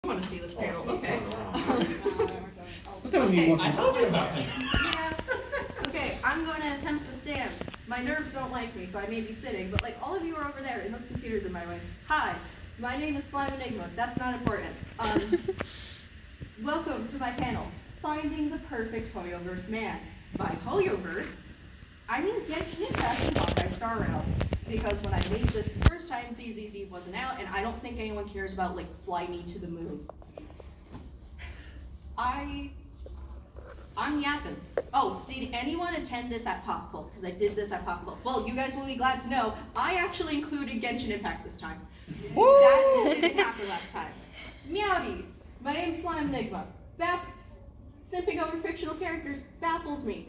want to see this panel. Okay. Okay. I told you about that. Yeah. Okay, I'm going to attempt to stand. My nerves don't like me, so I may be sitting, but like all of you are over there, and this computer's in my way. Hi, my name is Slime Enigma. That's not important. Welcome to my panel, Finding the Perfect Hoyoverse Man. By Hoyoverse, I mean Genshin Impact and Hawkeye Star Rail. Because when I made this the first time, ZZZ wasn't out, and I don't think anyone cares about, like, Fly Me to the Moon. I'm yapping. Oh, did anyone attend this at Pop Cult? Because I did this at Pop Cult. Well, you guys will be glad to know, I actually included Genshin Impact this time. That didn't happen last time. Meowdy, my name's Slime Enigma. Simping over fictional characters baffles me.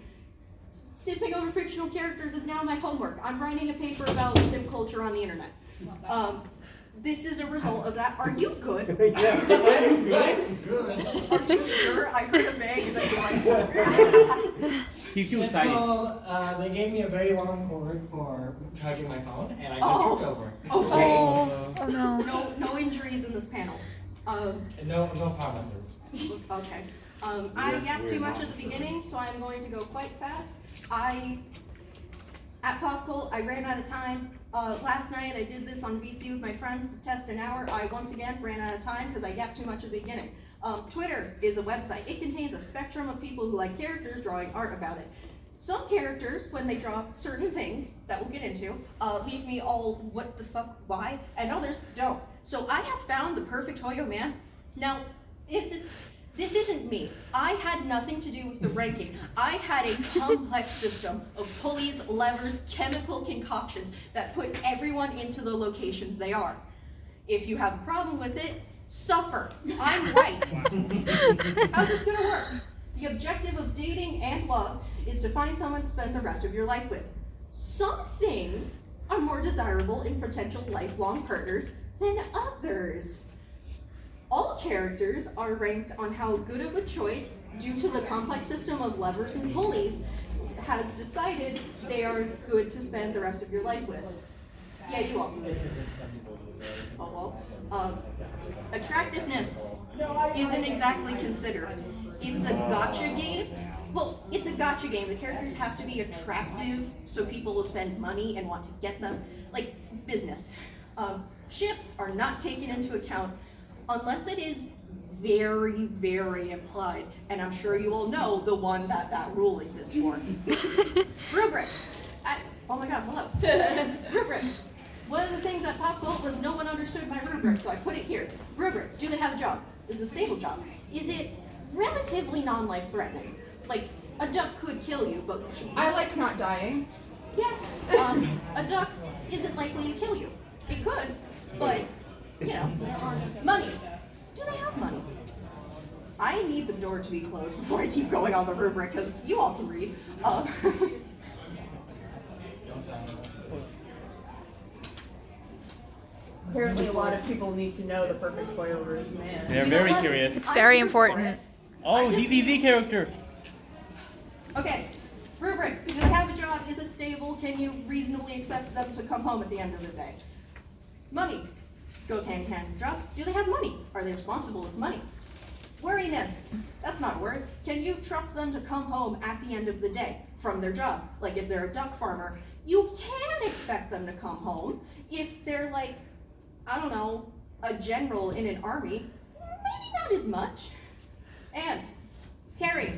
Simping over fictional characters is now my homework. I'm writing a paper about sim culture on the internet. This is a result of that. Are you good? Yeah, I'm good. Are you sure? I heard a bang that you're like, He's too It's excited. called, they gave me a very long cord for charging my phone, and I just tripped over. Okay. Oh no. No injuries in this panel. No promises. Okay. I yapped too much at the beginning, so I'm going to go quite fast. At Pop Cult, I ran out of time. Last night, I did this on VC with my friends to test an hour. I once again ran out of time because I yapped too much at the beginning. Twitter is a website. It contains a spectrum of people who like characters drawing art about it. Some characters, when they draw certain things that we'll get into, leave me all what the fuck, why, and others don't. So I have found the perfect Hoyo man. Now, this isn't me. I had nothing to do with the ranking. I had a complex system of pulleys, levers, chemical concoctions that put everyone into the locations they are. If you have a problem with it, suffer. I'm right. How's this gonna work? The objective of dating and love is to find someone to spend the rest of your life with. Some things are more desirable in potential lifelong partners than others. All characters are ranked on how good of a choice, due to the complex system of levers and pulleys, has decided they are good to spend the rest of your life with. Yeah, you all. Attractiveness isn't exactly considered. It's a gotcha game. Well, it's a gotcha game. The characters have to be attractive so people will spend money and want to get them. Like business. Ships are not taken into account unless it is very, very implied. And I'm sure you all know the one that rule exists for. Rubric. Oh my god, hello. Rubric. One of the things at Pop Cult was no one understood my rubric, so I put it here. Rubric, do they have a job? Is it a stable job? Is it relatively non-life threatening? Like, a duck could kill you, but... I like not dying. Yeah. A duck isn't likely to kill you. It could, but, you know, money. Do they have money? I need the door to be closed before I keep going on the rubric, because you all can read. Apparently a lot of people need to know the perfect Hoyoverse man. They're You know very what? curious. It's I'm very here for important. it. Oh, DVV character. Okay, rubric, do they have a job? Is it stable? Can you reasonably accept them to come home at the end of the day? Money goes hand in hand with job. Do they have money? Are they responsible with money? Worriness, that's not a word. Can you trust them to come home at the end of the day from their job? Like if they're a duck farmer, you can expect them to come home. If they're like, I don't know, a general in an army, maybe not as much. And, Carrie,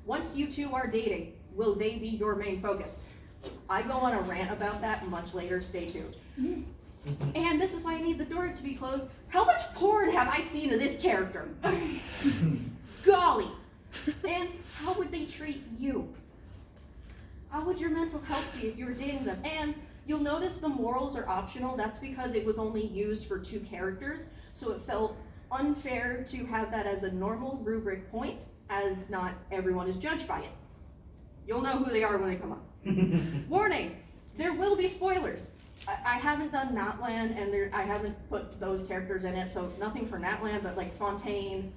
once you two are dating, will they be your main focus? I go on a rant about that much later, stay tuned. And this is why I need the door to be closed. How much porn have I seen of this character? Golly! And how would they treat you? How would your mental health be if you were dating them? And you'll notice the morals are optional. That's because it was only used for 2 characters, so it felt unfair to have that as a normal rubric point, as not everyone is judged by it. You'll know who they are when they come up. Warning, there will be spoilers. I haven't done Natlan, and I haven't put those characters in it, so nothing for Natlan, but like Fontaine,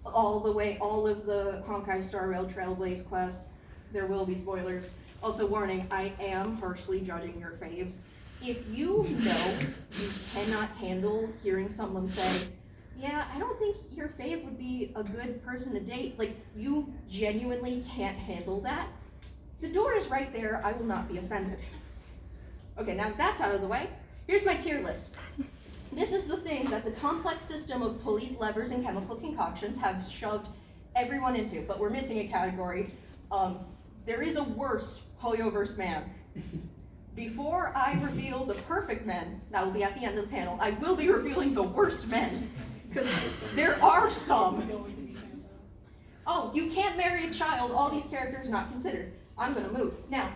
all of the Honkai Star Rail Trailblaze quests, there will be spoilers. Also warning, I am harshly judging your faves. If you know you cannot handle hearing someone say, yeah, I don't think your fave would be a good person to date. Like, you genuinely can't handle that. The door is right there. I will not be offended. Okay, now that that's out of the way, here's my tier list. This is the thing that the complex system of pulleys, levers, and chemical concoctions have shoved everyone into, but we're missing a category. There is a worst hoyoverse man. Before I reveal the perfect men, that will be at the end of the panel, I will be revealing the worst men, because there are some. Oh, you can't marry a child, all these characters not considered. I'm gonna move. Now,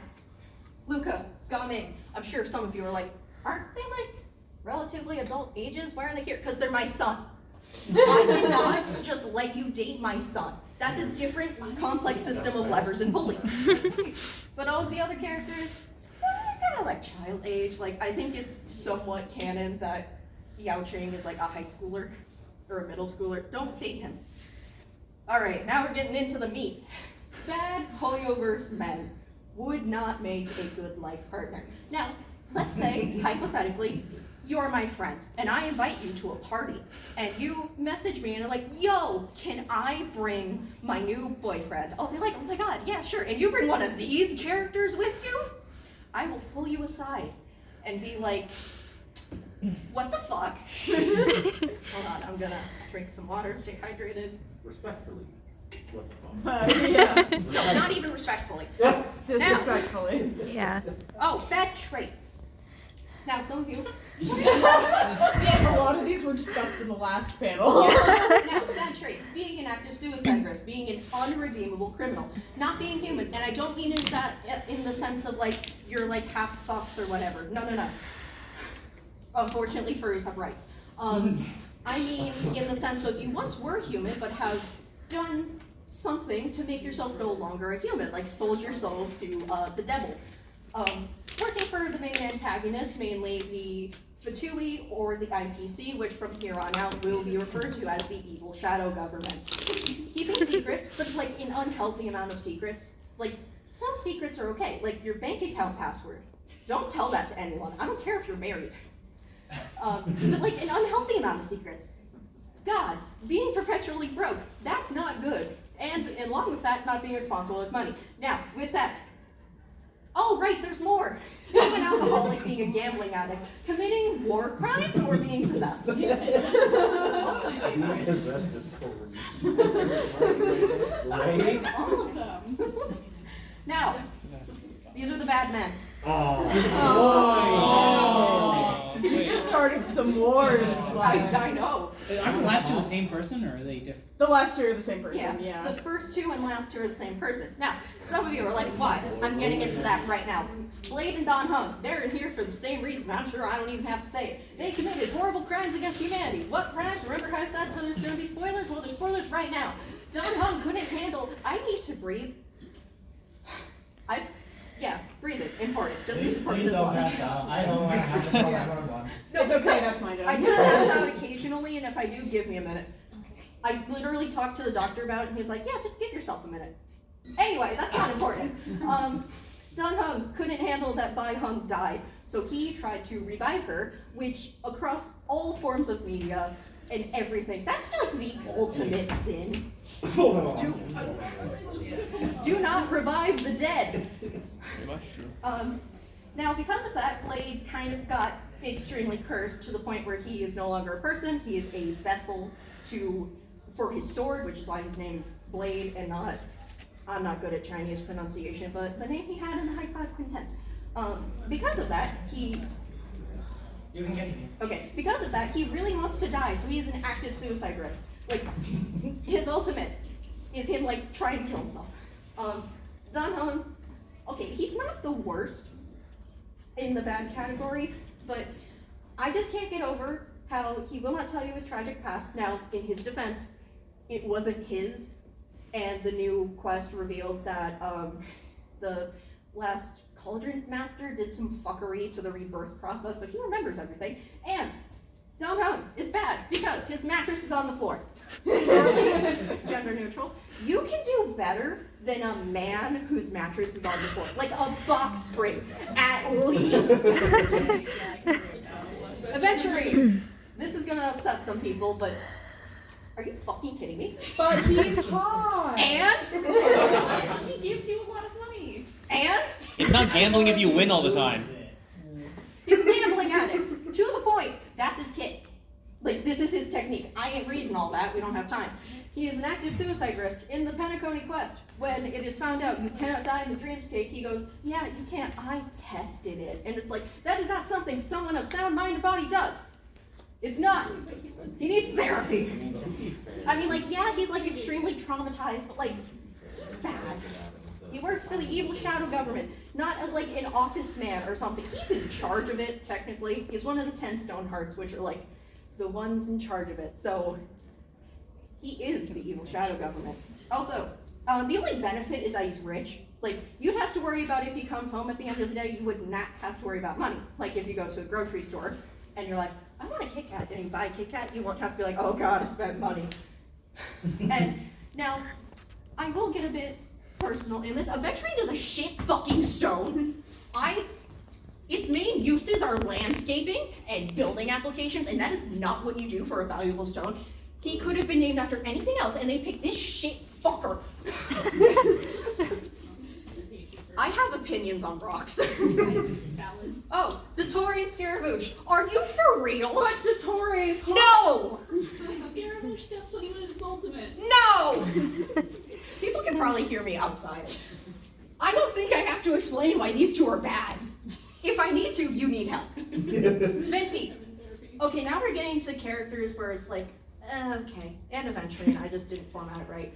Luca, Gaming, I'm sure some of you are like, aren't they like relatively adult ages? Why are they here? Because they're my son. I cannot just let you date my son. That's a different complex system of levers and pulleys. But all of the other characters, kind of like child age. Like, I think it's somewhat canon that Yao Ching is like a high schooler or a middle schooler. Don't date him. All right, now we're getting into the meat. Bad hoyoverse men would not make a good life partner. Now, let's say, hypothetically, you're my friend, and I invite you to a party, and you message me and are like, yo, can I bring my new boyfriend? I'll be like, oh my god, yeah, sure. And you bring one of these characters with you? I will pull you aside and be like, what the fuck? Hold on, I'm gonna drink some water, stay hydrated. Respectfully. What the fuck? Yeah. No, not even respectfully. Disrespectfully. Yeah. Oh, bad traits. Now, some of you. Yeah, a lot of these were discussed in the last panel. Now, bad traits. Being an active suicide risk, being an unredeemable criminal, not being human, and I don't mean in the sense of like you're like half fucks or whatever. No. Unfortunately, furries have rights. I mean in the sense of you once were human, but have done something to make yourself no longer a human, like sold your soul to the devil. Working for the main antagonist, mainly the Fatui or the IPC, which from here on out will be referred to as the evil shadow government. Keeping secrets, but like an unhealthy amount of secrets. Like, some secrets are okay, like your bank account password. Don't tell that to anyone. I don't care if you're married. But like an unhealthy amount of secrets. God, being perpetually broke, that's not good. And along with that, not being responsible with money. Now, with that, oh right, there's more. Being an alcoholic, being a gambling addict, committing war crimes, or being possessed. Right? All of them. Now, these are the bad men. You just started some wars. I know. Aren't the last two the same person, or are they different? The last two are the same person, yeah. The first two and last two are the same person. Now, some of you are like, why? I'm getting into that right now. Blade and Don Hung, they're in here for the same reason. I'm sure I don't even have to say it. They committed horrible crimes against humanity. What crimes? Remember how I said there's going to be spoilers? Well, there's spoilers right now. Don Hung couldn't handle, I need to breathe. Yeah, breathing, important. Just as important Please as don't water. pass out. I don't want to have to call 911. No, It's okay, that's my job. I do pass out occasionally, and if I do, give me a minute. I literally talked to the doctor about it, and he's like, yeah, just give yourself a minute. Anyway, that's not important. Don Hung couldn't handle that Bai Hung died, so he tried to revive her, which across all forms of media and everything, that's like the ultimate sin. Do not revive the dead. Now, because of that, Blade kind of got extremely cursed to the point where he is no longer a person. He is a vessel for his sword, which is why his name is Blade and not, I'm not good at Chinese pronunciation, but the name he had in the High Five Quintet. Because of that, You can get me. Okay, because of that, he really wants to die, so he is an active suicide risk. Like, his ultimate is him, like, trying to kill himself. Don Hung, okay, he's not the worst in the bad category, but I just can't get over how he will not tell you his tragic past. Now, in his defense, it wasn't his, and the new quest revealed that the last Cauldron Master did some fuckery to the rebirth process, so he remembers everything. And Don Hung is bad because his mattress is on the floor. Gender neutral. You can do better than a man whose mattress is on the floor. Like a box spring, at least. Eventually, this is gonna upset some people, but Are you fucking kidding me? But he's hot. And? He gives you a lot of money. And? It's not gambling if you win all the time. He's a gambling addict. To the point. That's his kid. Like, this is his technique. I ain't reading all that. We don't have time. He is an active suicide risk in the Penacony quest. When it is found out you cannot die in the dreamscape, he goes, yeah, you can't. I tested it. And it's like, that is not something someone of sound mind and body does. It's not. He needs therapy. I mean, like, yeah, he's like extremely traumatized, but like, he's bad. He works for the evil shadow government, not as like an office man or something. He's in charge of it, technically. He's one of the 10 stone hearts, which are like the ones in charge of it. So he is the evil shadow government. Also, the only benefit is that he's rich. Like, you'd have to worry about if he comes home at the end of the day, you would not have to worry about money. Like if you go to a grocery store and you're like, I want a Kit Kat, and you buy a Kit Kat, you won't have to be like, oh God, I spent money. And now, I will get a bit personal in this. Aventurine is a shit fucking stone. Its main uses are landscaping and building applications, and that is not what you do for a valuable stone. He could have been named after anything else, and they picked this shit fucker. I have opinions on rocks. Oh, Dottore and Scaramouche. Are you for real? But Dottore is hot. No! Scaramouche steps on you in his ultimate. No! People can probably hear me outside. I don't think I have to explain why these two are bad. If I need to, you need help. Venti. Okay, now we're getting to characters where it's like, okay, and eventually, I just didn't format it right.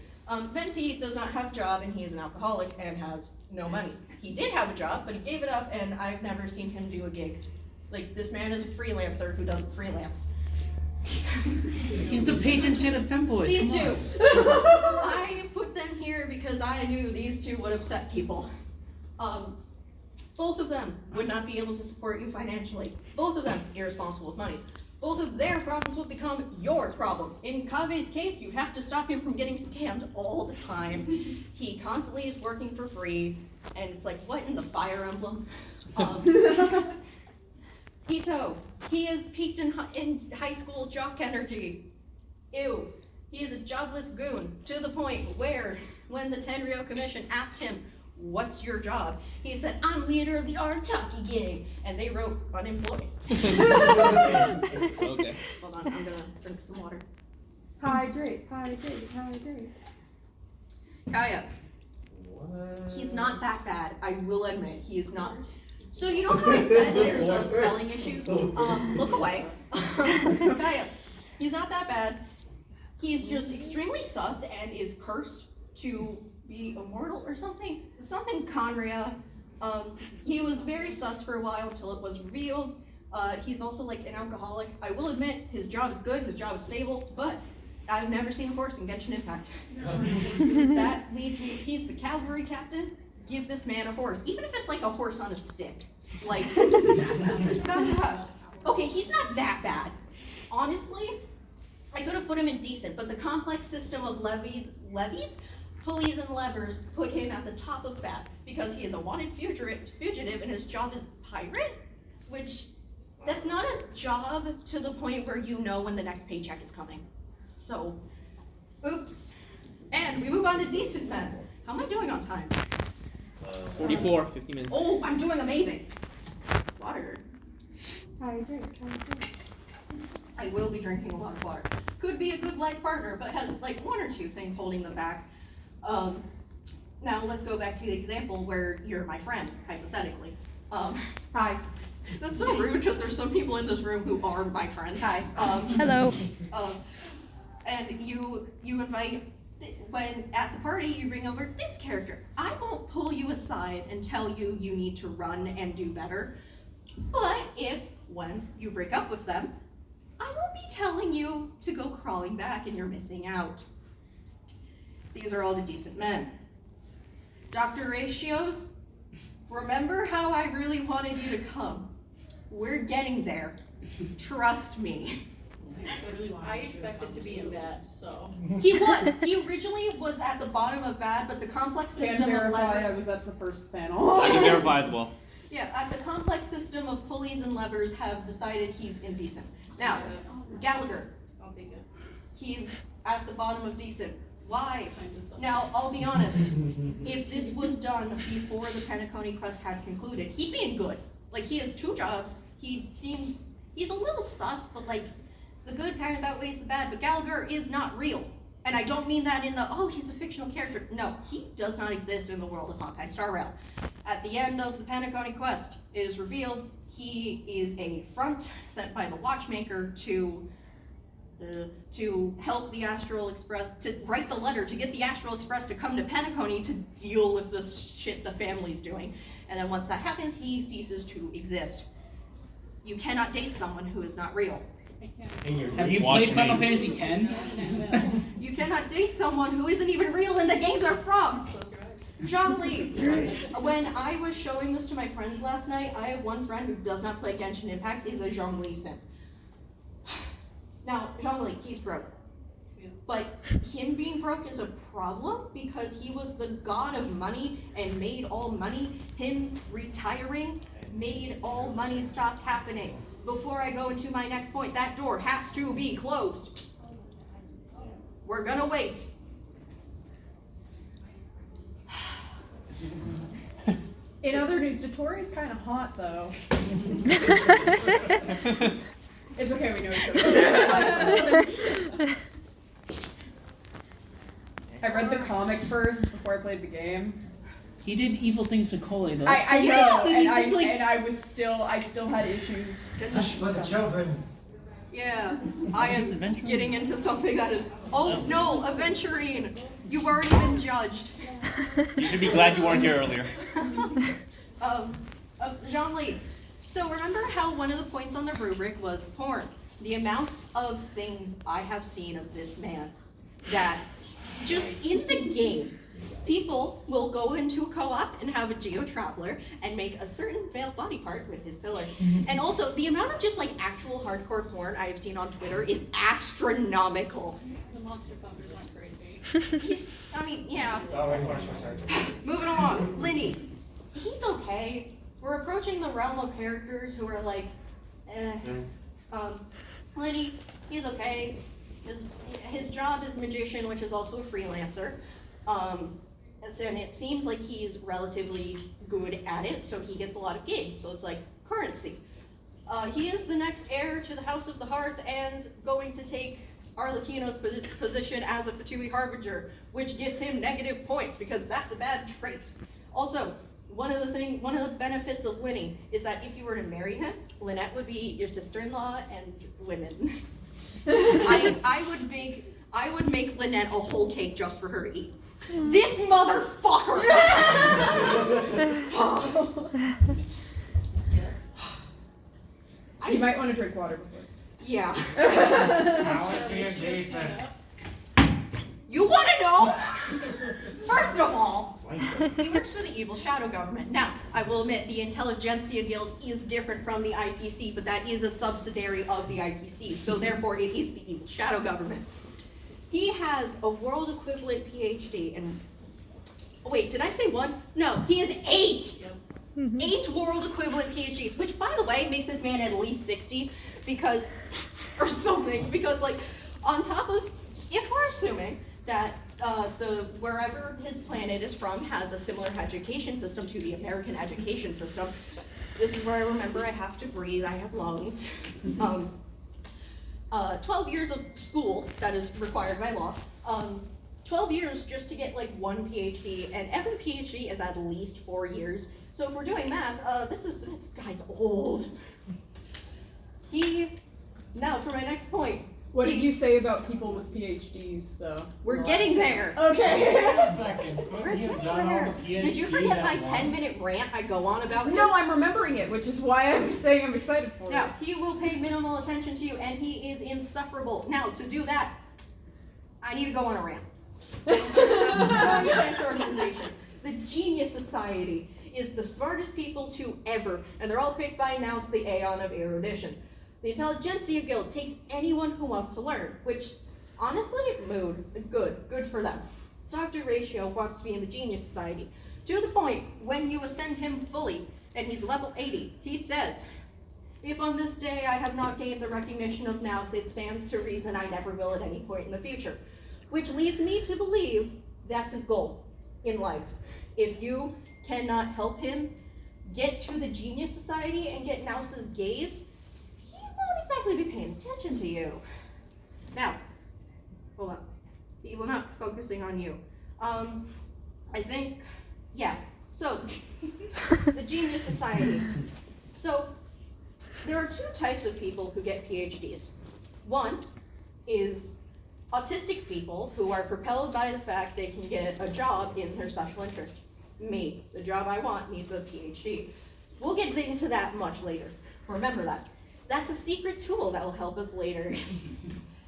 Venti does not have a job, and he is an alcoholic and has no money. He did have a job, but he gave it up, and I've never seen him do a gig. Like, this man is a freelancer who doesn't freelance. He's the patron saint of femboys. These come two. on. I put them here because I knew these two would upset people. Both of them would not be able to support you financially. Both of them irresponsible with money. Both of their problems would become your problems. In Kave's case, you have to stop him from getting scammed all the time. He constantly is working for free, and it's like, what in the Fire Emblem? Ito, he is peaked in high school jock energy. Ew. He is a jobless goon, to the point where, when the Tenryo Commission asked him, what's your job? He said, I'm leader of the Arataki gang. And they wrote, unemployed. Okay. Hold on, I'm gonna drink some water. Hydrate, hydrate, hydrate. Kaya, What? he's not that bad. I will admit, he is not. So you know how I said there's spelling issues? Look away. Kaya, he's not that bad. He's just extremely sus and is cursed to be immortal or something. Something Conria. He was very sus for a while until it was revealed. He's also like an alcoholic. I will admit his job is good, his job is stable, but I've never seen a horse in Genshin Impact. That leads me, he's the cavalry captain. Give this man a horse, even if it's like a horse on a stick. Like, okay, he's not that bad. Honestly, I could have put him in decent, but the complex system of levies, pulleys and levers put him at the top of that because he is a wanted fugitive and his job is pirate, which that's not a job to the point where you know when the next paycheck is coming. So, oops. And we move on to decent men. How am I doing on time? 44, 50 minutes. Oh, I'm doing amazing. Water. Hydrate, hydrate. I will be drinking a lot of water. Could be a good life partner, but has like one or two things holding them back. Now let's go back to the example where you're my friend, hypothetically. Hi. That's so rude because there's some people in this room who are my friends. Hi. Hello. And you invite, when at the party you bring over this character. I won't pull you aside and tell you you need to run and do better. But when you break up with them, I won't be telling you to go crawling back and you're missing out. These are all the decent men. Dr. Ratios, remember how I really wanted you to come? We're getting there. Trust me. I expected to be in bed, so. He was. He originally was at the bottom of bad, but the complex Can system of verify I levers. was at the first panel. I can verify as well. Yeah, at the complex system of pulleys and levers have decided he's indecent. Now, Gallagher. I'll take it. He's at the bottom of decent. Why? Kind of Now, I'll be honest. If this was done before the Penacony quest had concluded, he'd be in good. Like, he has 2 jobs. He's a little sus, but like, the good kind of outweighs the bad. But Gallagher is not real. And I don't mean that in the, oh, he's a fictional character. No, he does not exist in the world of Hawkeye Star Rail. At the end of the Penacony quest, it is revealed he is a front sent by the Watchmaker to help the Astral Express, to write the letter to get the Astral Express to come to Penacony to deal with the shit the family's doing. And then once that happens, he ceases to exist. You cannot date someone who is not real. Have you played Final Fantasy X? You cannot date someone who isn't even real in the game they're from. Jean Lee. When I was showing this to my friends last night, I have one friend who does not play Genshin Impact, is a Jean Lee simp. Now, Jean Lee, he's broke. But him being broke is a problem because he was the god of money and made all money. Him retiring made all money stop happening. Before I go into my next point, that door has to be closed. We're gonna wait. In other news, Dotori's kind of hot though. It's okay, we know each other. I read the comic first before I played the game. He did evil things to Coley though. I know, and I still had issues. Hush for the children. Yeah, I am Adventuring? getting into something that is, oh no, Aventurine, you've already been judged. You should be glad you weren't here earlier. Jean Lee, so remember how one of the points on the rubric was porn? The amount of things I have seen of this man that just in the game, people will go into a co-op and have a geo-traveler and make a certain male body part with his pillar. And also, the amount of just like actual hardcore porn I have seen on Twitter is astronomical. The monster fuckers went crazy. I mean, yeah. Oh, wait, watch my side. Moving along, Linny. He's okay. We're approaching the realm of characters who are like, Linny, he's okay. His job is magician, which is also a freelancer. And it seems like he's relatively good at it, so he gets a lot of gigs, so it's like currency. He is the next heir to the House of the Hearth and going to take Arlecchino's position as a Fatui Harbinger, which gets him negative points because that's a bad trait. Also, one of the benefits of Linny is that if you were to marry him, Lynette would be your sister-in-law and women. I would make Lynette a whole cake just for her to eat. This motherfucker! You might want to drink water before. Yeah. How is he adjacent? You want to know? First of all, he works for the evil shadow government. Now, I will admit the Intelligentsia Guild is different from the IPC, but that is a subsidiary of the IPC, so therefore it is the evil shadow government. He has a world equivalent PhD in, wait, did I say 1? No, he has 8! Yep. 8 world equivalent PhDs, which by the way makes this man at least 60 because, or something, because like on top of, if we're assuming that wherever his planet is from has a similar education system to the American education system, this is where I remember I have to breathe, I have lungs. 12 years of school, that is required by law. 12 years just to get like 1 PhD, and every PhD is at least 4 years. So if we're doing math, this guy's old. Now for my next point. What did you say about people with PhDs, though? We're getting there. Okay. Wait a second. We're Couldn't you have getting done all there. the PhDs Did you forget at my once? 10-minute rant I go on about him? No, I'm remembering it, which is why I'm saying I'm excited for Now, it. he will pay minimal attention to you, and he is insufferable. Now, to do that, I need to go on a rant. Defense organizations. The Genius Society is the smartest people to ever, and they're all picked by now the Aeon of erudition. The Intelligentsia Guild takes anyone who wants to learn, which, honestly, good for them. Dr. Ratio wants to be in the Genius Society, to the point when you ascend him fully, and he's level 80, he says, if on this day I have not gained the recognition of Nous, it stands to reason I never will at any point in the future. which leads me to believe that's his goal in life. If you cannot help him get to the Genius Society and get Nouse's gaze, he won't exactly be paying attention to you. Now, hold on. He will not be focusing on you. I think, yeah. So, the Genius Society. So, there are two types of people who get PhDs. One is autistic people who are propelled by the fact they can get a job in their special interest. Me, the job I want, needs a PhD. We'll get into that much later. Remember that. That's a secret tool that will help us later.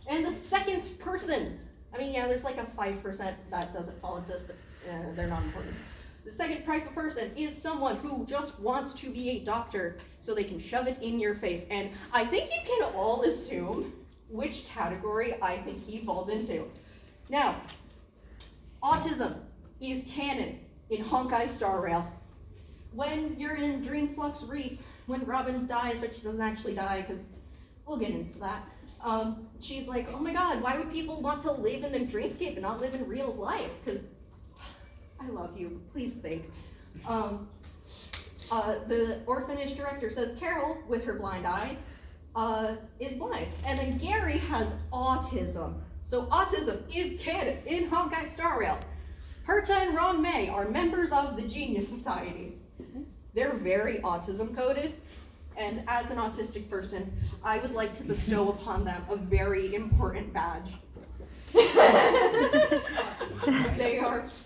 And the second person, I mean, yeah, there's like a 5% that doesn't fall into this, but they're not important. The second type of person is someone who just wants to be a doctor so they can shove it in your face. And I think you can all assume which category I think he falls into. Now, autism is canon in Honkai Star Rail. When you're in Dreamflux Reef, when Robin dies, but she doesn't actually die, because we'll get into that, she's like, oh my god, why would people want to live in the dreamscape and not live in real life? Because I love you, please think. The orphanage director says Carol, with her blind eyes, is blind. And then Gary has autism. So autism is canon in Honkai Star Rail. Herta and Ron May are members of the Genius Society. They're very autism coded, and as an autistic person, I would like to bestow upon them a very important badge.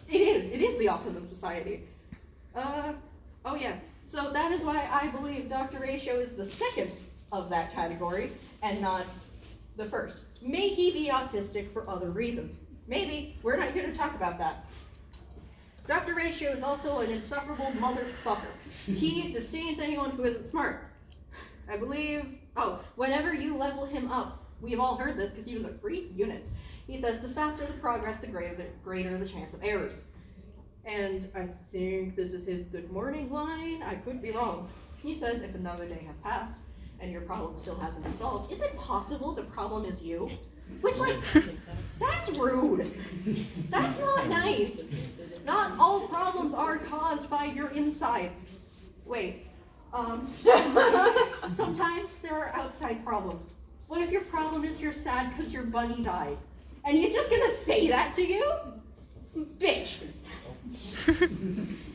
It is the Autism Society. Oh yeah, so that is why I believe Dr. Ratio is the second of that category and not the first. May he be autistic for other reasons. Maybe, we're not here to talk about that. Dr. Ratio is also an insufferable motherfucker. He disdains anyone who isn't smart. I believe, whenever you level him up, we've all heard this because he was a freak unit. He says the faster the progress, the greater the chance of errors. And I think this is his good morning line. I could be wrong. He says if another day has passed and your problem still hasn't been solved, is it possible the problem is you? Which, like, that's rude. That's not nice. Not all problems are caused by your insides. Wait. Sometimes there are outside problems. What if your problem is you're sad because your bunny died? And he's just gonna say that to you? Bitch.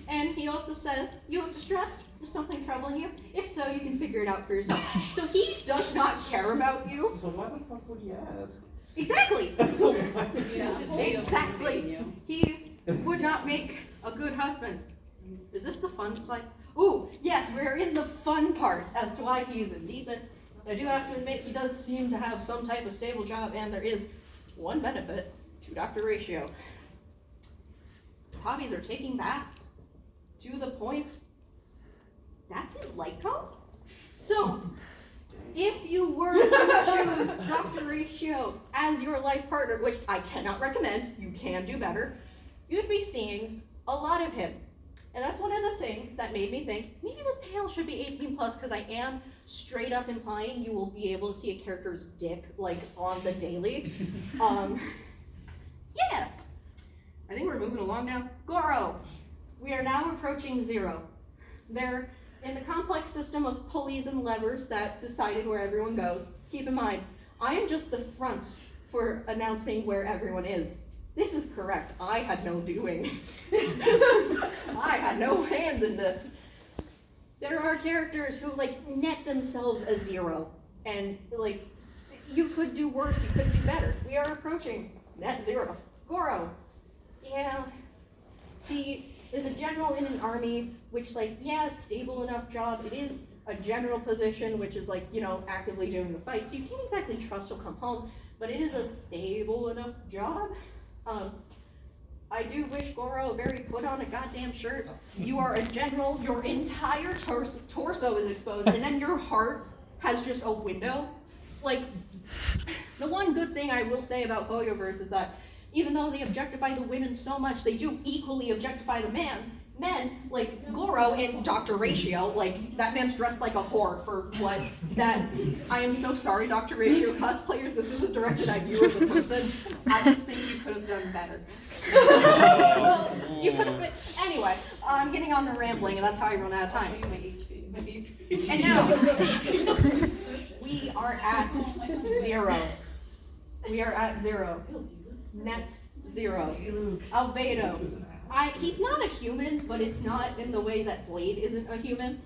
And he also says, you look distressed? Is something troubling you? If so, you can figure it out for yourself. So he does not care about you. So why the fuck would he ask? Exactly. Yeah. Exactly. He would not make a good husband. Is this the fun side? Ooh, yes, we're in the fun part as to why he is indecent. I do have to admit, he does seem to have some type of stable job, and there is one benefit to Dr. Ratio. His hobbies are taking baths. To the point, that's his light code? So, if you were to choose Dr. Ratio as your life partner, which I cannot recommend, you can do better, you'd be seeing a lot of him. And that's one of the things that made me think, maybe this panel should be 18 plus, because I am straight up implying you will be able to see a character's dick, like, on the daily. Yeah. I think we're moving along now. Goro. We are now approaching 0. They're in the complex system of pulleys and levers that decided where everyone goes. Keep in mind, I am just the front for announcing where everyone is. This is correct. I had no doing. I had no hand in this. There are characters who, like, net themselves a 0. And, like, you could do worse, you could do better. We are approaching net 0. Goro. Yeah. He is a general in an army, which, like, yeah, stable enough job. It is a general position, which is, like, you know, actively doing the fight. So you can't exactly trust he'll come home, but it is a stable enough job. I do wish Goro very put on a goddamn shirt. You are a general, your entire torso is exposed, and then your heart has just a window. Like, the one good thing I will say about hoyoverse is that even though they objectify the women so much, they do equally objectify the man. men like Goro and Dr. Ratio, like that man's dressed like a whore for what that I am so sorry, Dr. Ratio cosplayers, this isn't directed at you as a person. I just think you could have done better. You could have been anyway, I'm getting on to rambling and that's how I run out of time. And now we are at 0. We are at 0. Net 0. Albedo. He's not a human, but it's not in the way that Blade isn't a human.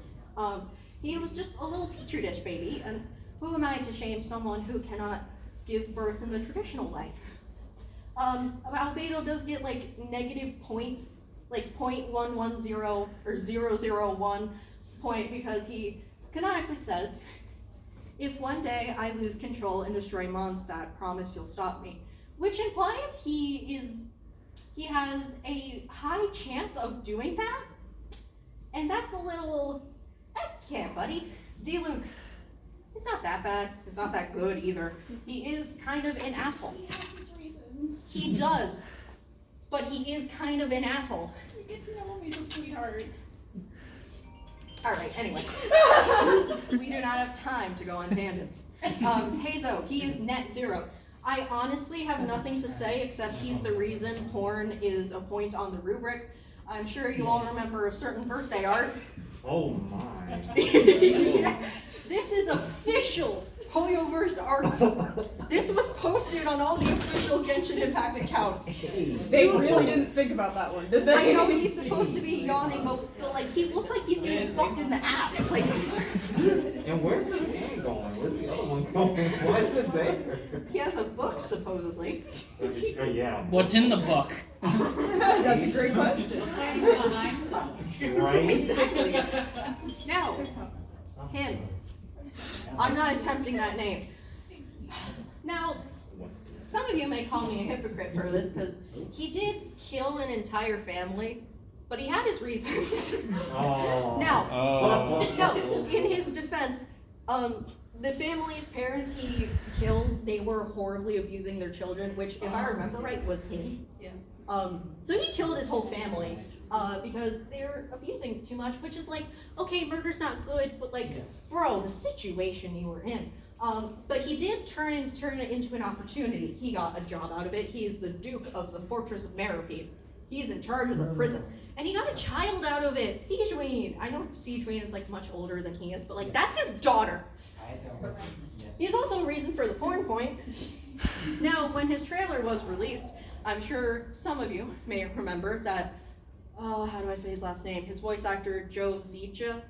He was just a little petri dish baby, and who am I to shame someone who cannot give birth in the traditional way? Albedo does get like negative point, like 0.110 or 001 point because he canonically says, if one day I lose control and destroy Mondstadt, promise you'll stop me. Which implies he has a high chance of doing that. And that's a little, can't, buddy. D-Luke, he's not that bad. He's not that good either. He is kind of an asshole. He has his reasons. He does. But he is kind of an asshole. You get to know him, he's a sweetheart. Alright, anyway. We do not have time to go on tangents. Hazo, he is net 0. I honestly have nothing to say except he's the reason porn is a point on the rubric. I'm sure you all remember a certain birthday art. Oh my. This is official hoyoverse art. This was posted on all the official Genshin Impact accounts. They really didn't think about that one, did they? I know he's supposed to be yawning, but like he looks like he's getting fucked in the ass. Like. And where's the hand going? Where's the other one going? Why is it there? He has a book supposedly. Oh, yeah. What's in the book? That's a great question. Right? Exactly. Now, him. I'm not attempting that name. Now, some of you may call me a hypocrite for this because he did kill an entire family, but he had his reasons. Oh. Now, Oh. no, in his defense, the family's parents he killed, they were horribly abusing their children, which, if I remember right, was him. Yeah. So he killed his whole family because they're abusing too much, which is like, okay, murder's not good, but like, bro, the situation you were in. But he did turn it into an opportunity. He got a job out of it. He is the Duke of the Fortress of Meropide. He is in charge of the prison. And he got a child out of it, Sigewinne. I know Sigewinne is like much older than he is, but like that's his daughter. He's also a reason for the porn point. Now, when his trailer was released, I'm sure some of you may remember that, how do I say his last name? His voice actor, Joe Zija,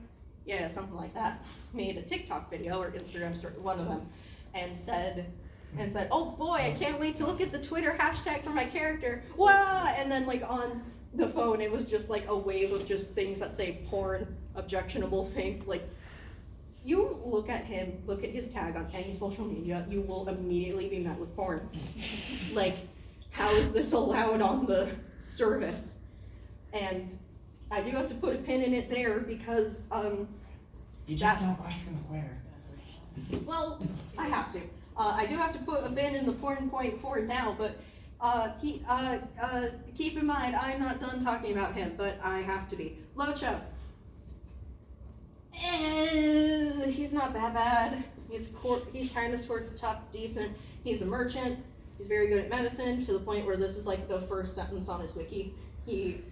yeah, something like that, made a TikTok video, or Instagram story, one of them, and said, oh boy, I can't wait to look at the Twitter hashtag for my character, wah! And then like on the phone, it was just like a wave of just things that say porn, objectionable things, like, you look at him, look at his tag on any social media, you will immediately be met with porn. Like, how is this allowed on the service? And I do have to put a pin in it there because, You just don't question the where. well, I have to. I do have to put a pin in the porn point for now, but keep in mind, I'm not done talking about him, but I have to be. Locho. He's not that bad. He's kind of towards the top, decent. He's a merchant. He's very good at medicine to the point where this is like the first sentence on his wiki. He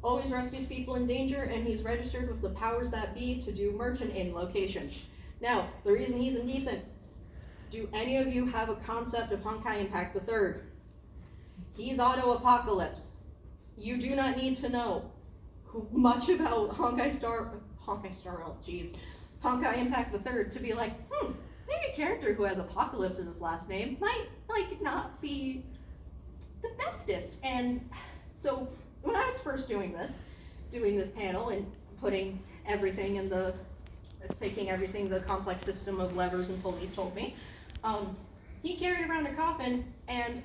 always rescues people in danger, and he's registered with the powers that be to do merchant in locations. Now, the reason he's indecent, do any of you have a concept of Honkai Impact III? He's Auto-Apocalypse. You do not need to know much about Honkai Impact III to be like, maybe a character who has Apocalypse in his last name might like not be the bestest. And so when I was first doing this panel and putting everything in taking everything the complex system of levers and pulleys told me, he carried around a coffin, and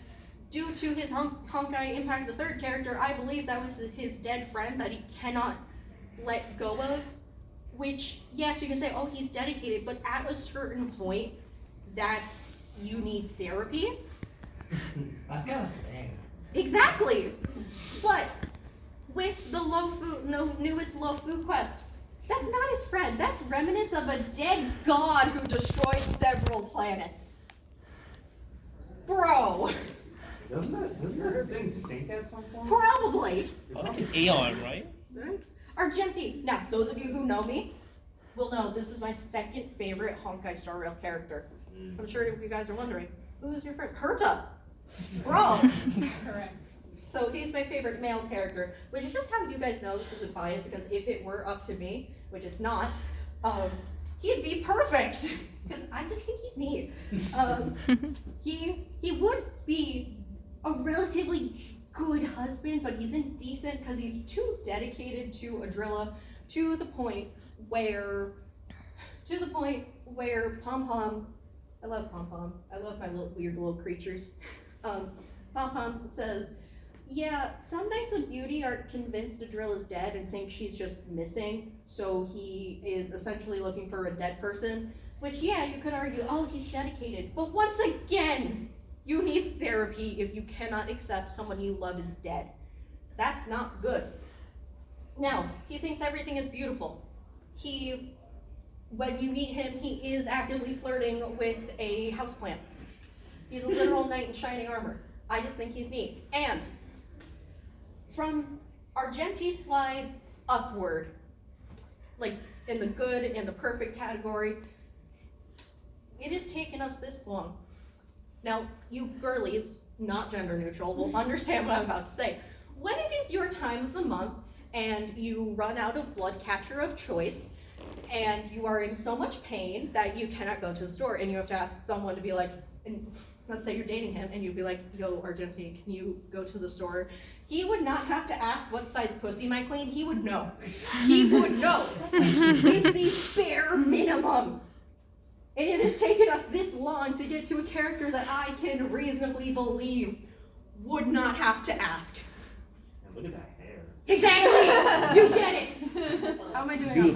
due to his Honkai Impact III character, I believe that was his dead friend that he cannot let go of. Which, yes, you can say, oh, he's dedicated, but at a certain point, you need therapy. That's kind of sad. Exactly. But with the newest low food quest. That's not his friend. That's remnants of a dead god who destroyed several planets. Bro, Doesn't that thing stink at some point? probably. Oh, that's an Aeon, right? Argenti. Now, those of you who know me will know this is my second favorite Honkai Star Rail character. I'm sure you guys are wondering, who was your first? Herta. Bro. Correct. So he's my favorite male character, which is just how you guys know this isn't biased, because if it were up to me, which it's not, he'd be perfect. Because I just think he's neat. He would be a relatively good husband, but he's indecent because he's too dedicated to Adrilla to the point where Pom Pom, I love Pom Pom. I love my little weird little creatures. Pom Pom says, yeah, some Knights of Beauty are convinced Adrilla is dead and think she's just missing, so he is essentially looking for a dead person. Which, yeah, you could argue, oh, he's dedicated. But once again, you need therapy if you cannot accept someone you love is dead. That's not good. Now, he thinks everything is beautiful. When you meet him, he is actively flirting with a houseplant. He's a literal knight in shining armor. I just think he's neat. And from Argenti's slide upward, like in the good and the perfect category, it has taken us this long. Now, you girlies, not gender neutral, will understand what I'm about to say. When it is your time of the month and you run out of blood catcher of choice and you are in so much pain that you cannot go to the store and you have to ask someone to be like, and let's say you're dating him and you'd be like, yo, Argenti, can you go to the store? He would not have to ask what size pussy my queen, he would know. He would know. It's the bare minimum. And it has taken us this long to get to a character that I can reasonably believe would not have to ask. And look at that hair. Exactly! You get it! How am I doing on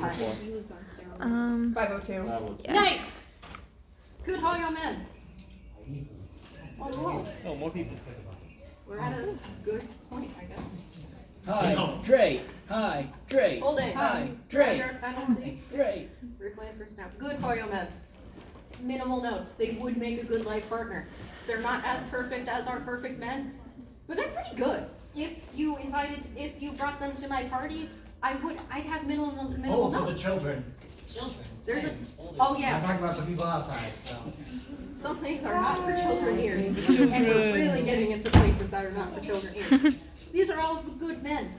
time? 502. Yeah. Nice! Good Hoyo men. Oh, whoa. Oh, more people. We're at a good point, I guess. Hi, Dre. Hi, Dre. Hold it. Hi, Dre. Your penalty. Dre. Replay first now. Good Hoyo men. Minimal notes. They would make a good life partner. They're not as perfect as our perfect men, but they're pretty good. If you brought them to my party, I'd have minimal Oh, for notes. the children. Children. There's a, Hey, oh I'm yeah, talking about the people outside. So. some things are not for children ears, and we're really getting into places that are not for children ears. These are all the good men.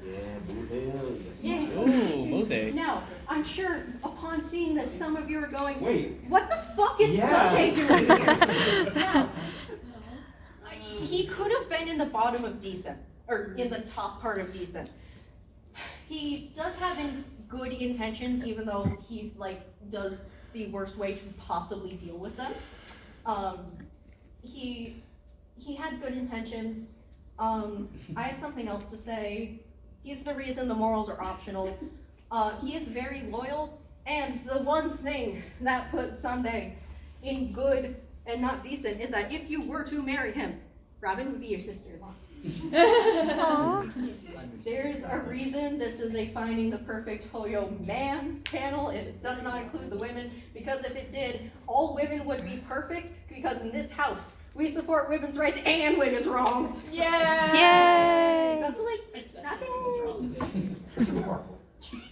Yeah, boo Yeah. Ooh, Mose. Now, I'm sure upon seeing this, some of you are going, Wait. what the fuck is Yeah. Sunday doing here? Now, he could have been in the bottom of decent, or in the top part of decent. He does have good intentions, even though he does the worst way to possibly deal with them. He had good intentions. I had something else to say. He's the reason the morals are optional. He is very loyal, and the one thing that puts Sunday in good and not decent is that if you were to marry him, Robin would be your sister-in-law. There's a reason this is a Finding the Perfect Hoyo Man panel. It does not include the women, because if it did, all women would be perfect, because in this house, we support women's rights and women's wrongs. Yay! Yay! That's nothing.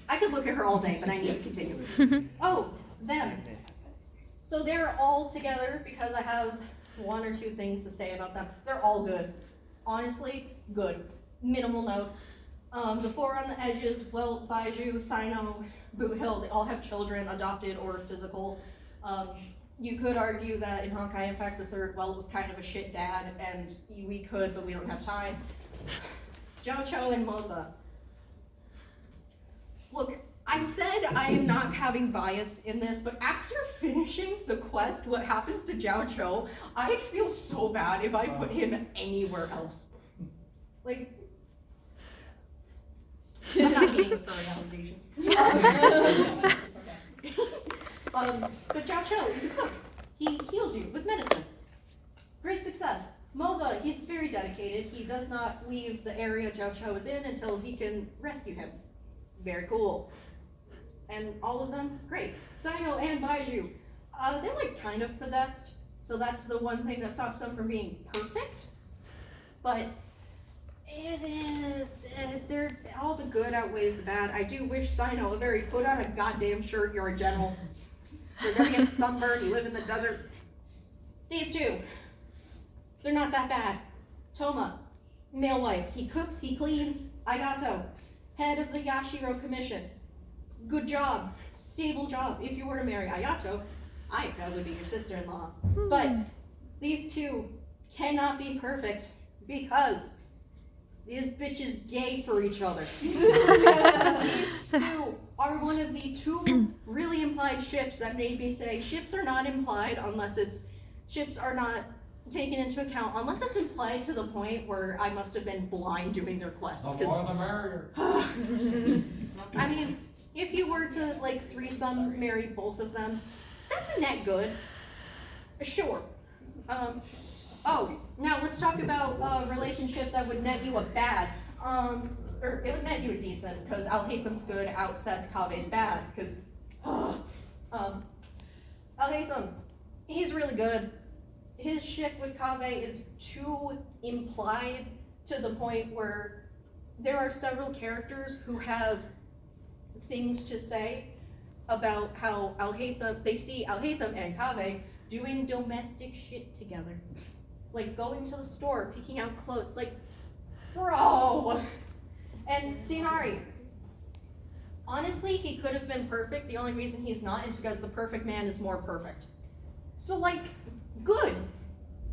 I could look at her all day, but I need to continue. Oh, them. So they're all together because I have one or two things to say about them. They're all good. Honestly, good. Minimal notes. The four on the edges, Wilt, Baiju, Sino, Boo Hill, they all have children, adopted or physical. You could argue that in Honkai Impact the Third, Wilt was kind of a shit dad, and we could, but we don't have time. Jocho and Moza. Look, I said I am not having bias in this, but after finishing the quest, what happens to Jiao Cho, I'd feel so bad if I put him anywhere else. Like, I'm not getting the furry allegations. But Jiao Cho is a cook. He heals you with medicine. Great success. Moza, he's very dedicated. He does not leave the area Zhao Chao is in until he can rescue him. Very cool. And all of them, great. Sino and Baiju, they're like kind of possessed. So that's the one thing that stops them from being perfect. But they're all the good outweighs the bad. I do wish Sino a very put on a goddamn shirt, you're a general. You're gonna get sunburned, you live in the desert. These two, they're not that bad. Toma, male life. He cooks, he cleans. Ayato, head of the Yashiro Commission. Good job, stable job. If you were to marry Ayato, Ayaka would be your sister-in-law. But these two cannot be perfect because these bitches gay for each other. These two are one of the two really implied ships that made me say ships are not implied unless ships are not taken into account unless it's implied to the point where I must have been blind doing their quest. The more the merrier. I mean, if you were to like threesome marry both of them, that's a net good. Sure. Oh, now let's talk about a relationship that would net you a bad. Or it would net you a decent, because Al-Haytham's good outsets Kave's bad, because Al-Haytham, he's really good. His ship with Kave is too implied to the point where there are several characters who have things to say about how they see Al-Haytham and Kave doing domestic shit together. Like going to the store, picking out clothes, like, bro! And Tinari, honestly, he could have been perfect. The only reason he's not is because the perfect man is more perfect. So like, good.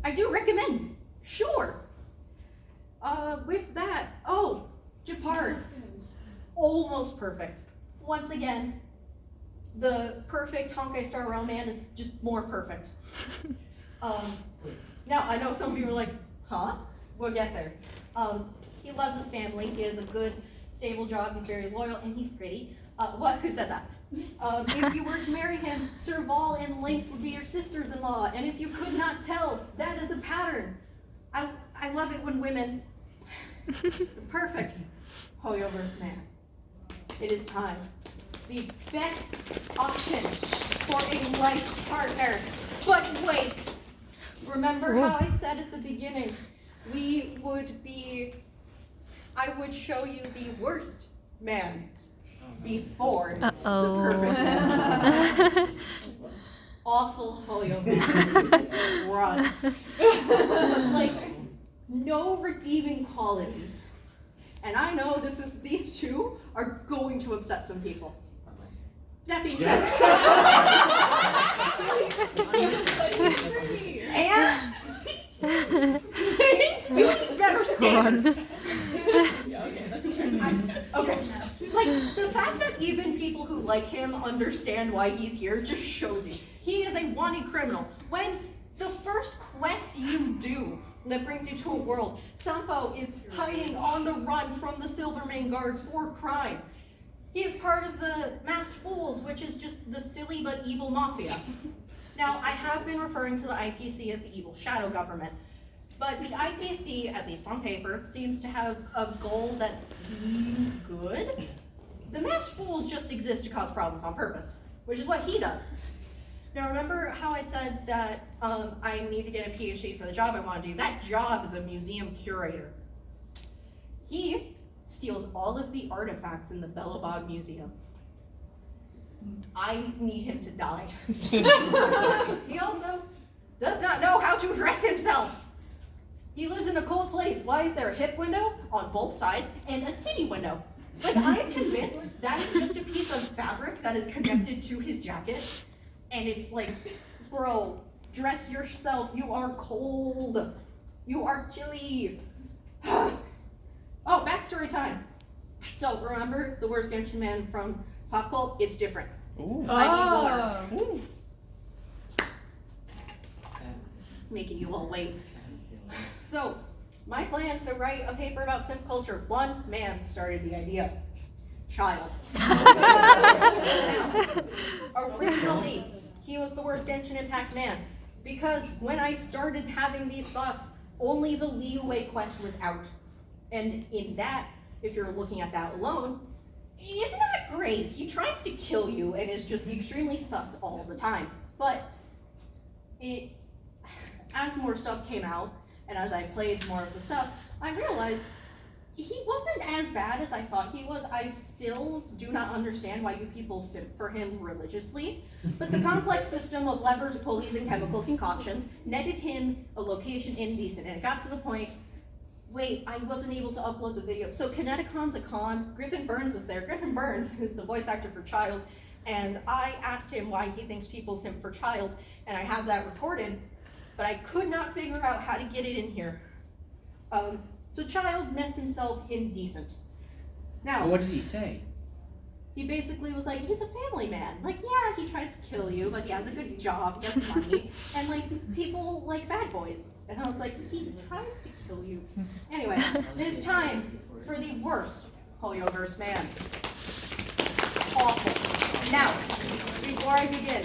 I do recommend, sure. With that, Japard, almost perfect. Once again, the perfect Honkai Star Rail man is just more perfect. Now, I know some of you are like, huh? We'll get there. He loves his family. He has a good, stable job. He's very loyal, and he's pretty. What? Who said that? If you were to marry him, Serval and Lynx would be your sisters-in-law. And if you could not tell, that is a pattern. I love it when women... Perfect. Hoyoverse man. It is time. The best option for a life partner. But wait. Remember how I said at the beginning, I would show you the worst man before the perfect man. Awful Hoyo man. Run. Like, no redeeming qualities. And I know these two are going to upset some people. That being said, and you need better standards. Okay, like the fact that even people who like him understand why he's here just shows you he is a wanted criminal. When the first quest you do that brings you to a world, Sampo is hiding on the run from the Silvermane guards for crime. He is part of the Masked Fools, which is just the silly but evil mafia. Now, I have been referring to the IPC as the evil shadow government, but the IPC, at least on paper, seems to have a goal that seems good. The Masked Fools just exist to cause problems on purpose, which is what he does. Now, remember how I said that I need to get a PhD for the job I want to do? That job is a museum curator. He steals all of the artifacts in the Bellabog Museum. I need him to die. He also does not know how to dress himself. He lives in a cold place. Why is there a hip window on both sides and a titty window? Like, I am convinced that is just a piece of fabric that is connected to his jacket. And it's like, bro, dress yourself. You are cold. You are chilly. Oh, backstory time. So remember the worst Genshin man from Pop Cult? It's different. Ooh. I need more. Ooh. Making you all wait. So, my plan to write a paper about simp culture. One man started the idea. Child. Now, originally, he was the worst Genshin Impact man. Because when I started having these thoughts, only the leeway quest was out. And in that, if you're looking at that alone, it's not great. He tries to kill you and is just extremely sus all the time. But as more stuff came out, and as I played more of the stuff, I realized he wasn't as bad as I thought he was. I still do not understand why you people simp for him religiously, but the complex system of levers, pulleys, and chemical concoctions netted him a location indecent, and it got to the point, wait, I wasn't able to upload the video. So Kineticon's a con, Griffin Burns was there. Griffin Burns is the voice actor for Child, and I asked him why he thinks people simp for Child, and I have that recorded, but I could not figure out how to get it in here. So Child nets himself indecent. Now, What did he say? he basically was like, he's a family man. Like, yeah, he tries to kill you, but he has a good job, he has money, and like, people like bad boys. And I was like, he tries to kill you. Anyway, it is time for the worst hoyoverse man. Awful. Now, before I begin,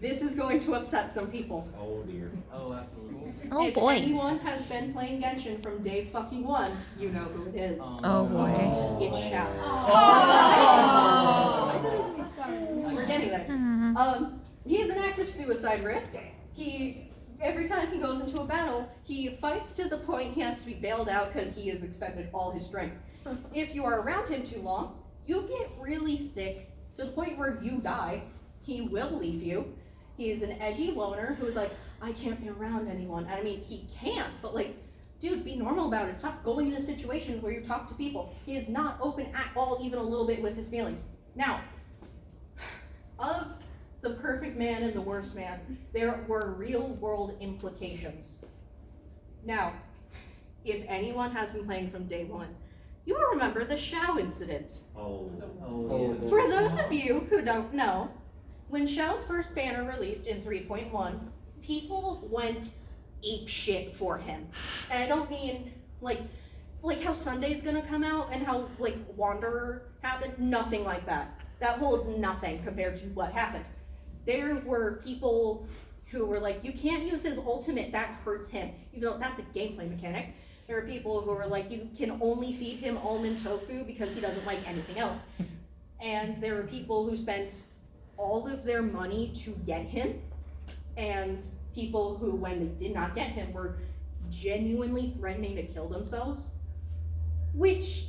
this is going to upset some people. Oh dear. Oh, absolutely. Oh If boy. anyone has been playing Genshin from day fucking one, you know who it is. Oh boy. It's Shao. Oh. We're getting there. He is an active suicide risk. Every time he goes into a battle, he fights to the point he has to be bailed out because he has expended all his strength. If you are around him too long, you get really sick to the point where you die. He will leave you. He is an edgy loner who's like, I can't be around anyone. And I mean, he can't, but like, dude, be normal about it. Stop going into situations where you talk to people. He is not open at all, even a little bit, with his feelings. Now, of the perfect man and the worst man, there were real world implications. Now, if anyone has been playing from day one, you will remember the Shao incident. Oh. For those of you who don't know, when Shao's first banner released in 3.1, people went ape shit for him. And I don't mean like how Sunday's gonna come out and how like Wanderer happened, nothing like that. That holds nothing compared to what happened. There were people who were like, you can't use his ultimate, that hurts him, even though that's a gameplay mechanic. There were people who were like, you can only feed him almond tofu because he doesn't like anything else. And there were people who spent all of their money to get him, and people who, when they did not get him, were genuinely threatening to kill themselves, which,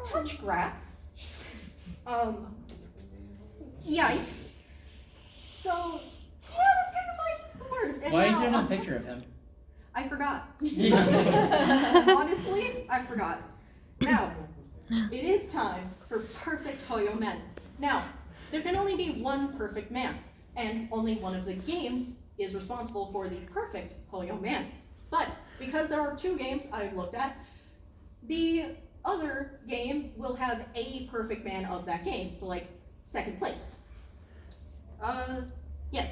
touch grass. Yikes. So, yeah, that's kind of why he's the worst. And Why is now, there no picture of him? I forgot. Honestly, I forgot. Now, it is time for perfect Hoyo men. Now, there can only be one perfect man, and only one of the games is responsible for the perfect Hoyo man. But because there are two games I've looked at, the other game will have a perfect man of that game, so like second place. Yes.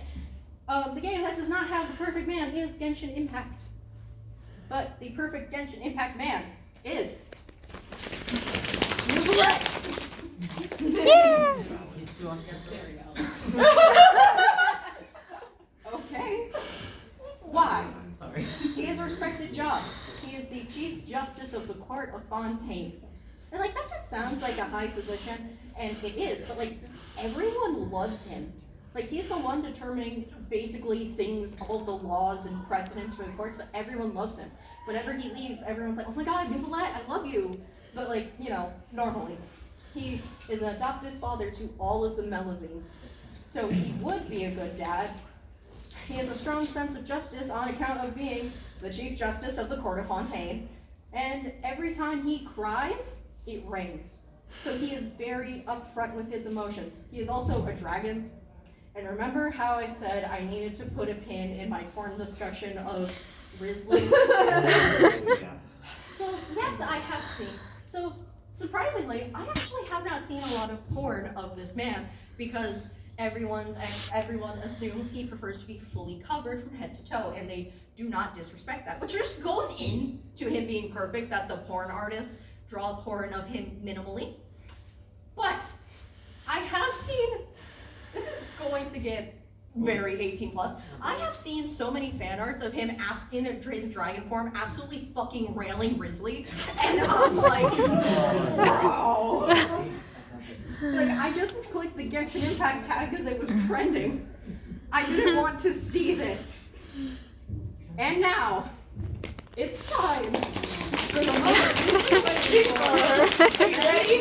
The game that does not have the perfect man is Genshin Impact. But the perfect Genshin Impact man is Yeah. Okay. Why? Sorry. He has a respected job. He is the Chief Justice of the Court of Fontaine. And like, that just sounds like a high position, and it is, but like, everyone loves him. Like, he's the one determining basically things, all the laws and precedents for the courts, but everyone loves him. Whenever he leaves, everyone's like, oh my god, Nuvalette, I love you. But like, you know, normally. He is an adopted father to all of the Melazines. So he would be a good dad. He has a strong sense of justice on account of being the Chief Justice of the Court of Fontaine. And every time he cries, it rains. So he is very upfront with his emotions. He is also a dragon. And remember how I said I needed to put a pin in my porn discussion of Risley? So yes, I have seen. So surprisingly, I actually have not seen a lot of porn of this man because everyone assumes he prefers to be fully covered from head to toe, and they do not disrespect that, which just goes into him being perfect, that the porn artists draw porn of him minimally. But I have seen, this is going to get very 18 plus. I have seen so many fan arts of him in his dragon form absolutely fucking railing Risley, and I'm like, wow. Like, I just clicked the Genshin Impact tag because it was trending. I didn't want to see this. And now, it's time for the moment you've been waiting for. Are you ready?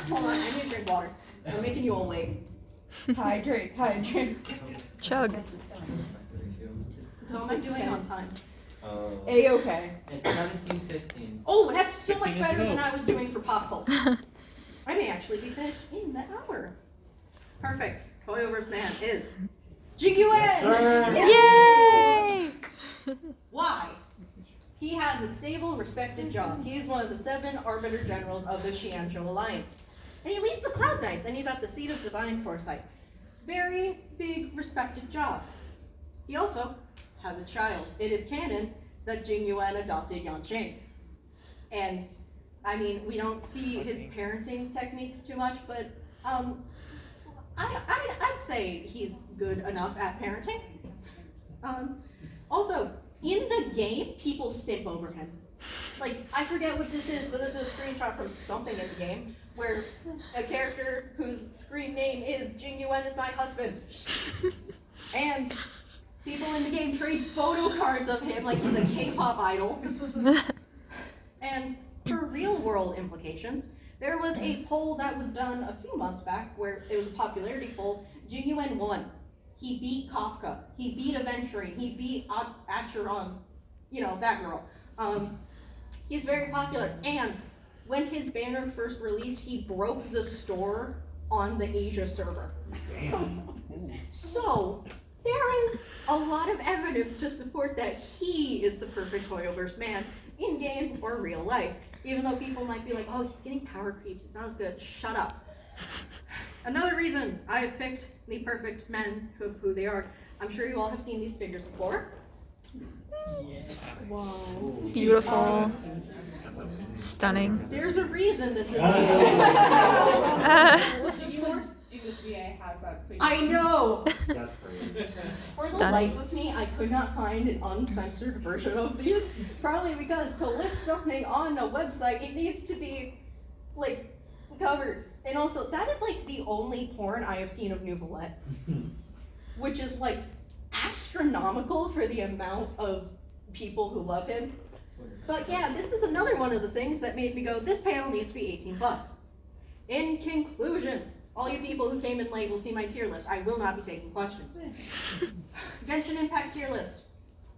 Hold on, I need to drink water. I'm making you all wait. Hydrate. Chug. How am I doing on time? A-okay. It's 17:15. Oh, that's so 15 much minutes better ago. than I was doing for pop culture. I may actually be finished in that hour. Perfect. Hoyoverse man is Jigyuan! Yay! Why? He has a stable, respected job. He is one of the 7 Arbiter Generals of the Xianzhou Alliance. And he leads the Cloud Knights, and he's at the seat of divine foresight. Very big, respected job. He also has a child. It is canon that Jing Yuan adopted Yanqing. And, I mean, we don't see his parenting techniques too much, but I'd say he's good enough at parenting. Also, in the game, people simp over him. Like, I forget what this is, but this is a screenshot from something in the game where a character whose screen name is Jing Yuan is my husband. And people in the game trade photo cards of him like he's a K-pop idol. And for real world implications, there was a poll that was done a few months back where it was a popularity poll. Jing Yuan won. He beat Kafka. He beat Aventurine. He beat Acheron. You know, that girl. He's very popular. And when his banner first released, he broke the store on the Asia server. Damn. So, there is a lot of evidence to support that he is the perfect Hoyoverse man, in game or real life. Even though people might be like, oh, he's getting power creeps, he's not as good. Shut up. Another reason I have picked the perfect men of who they are. I'm sure you all have seen these figures before. Whoa. Beautiful. Stunning. There's a reason this is I know! That's crazy. For the Stunning. life of me, I could not find an uncensored version of these. Probably because to list something on a website, it needs to be, like, covered. And also, that is, like, the only porn I have seen of Nouvelette. Which is, like, astronomical for the amount of people who love him. But yeah, this is another one of the things that made me go, this panel needs to be 18 plus. In conclusion, all you people who came in late will see my tier list. I will not be taking questions. Genshin Impact tier list.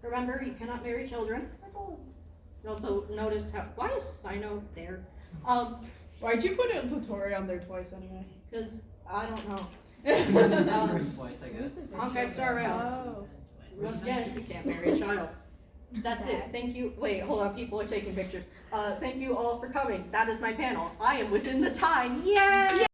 Remember, you cannot marry children. You also notice how, why is Sino there? Why'd you put El Tutorial on there twice anyway? Because I don't know. Twice, I guess. Okay, Star Rail. Once again, you can't marry a child. That's it. Thank you. Wait, hold on. People are taking pictures. Thank you all for coming. That is my panel. I am within the time. Yay!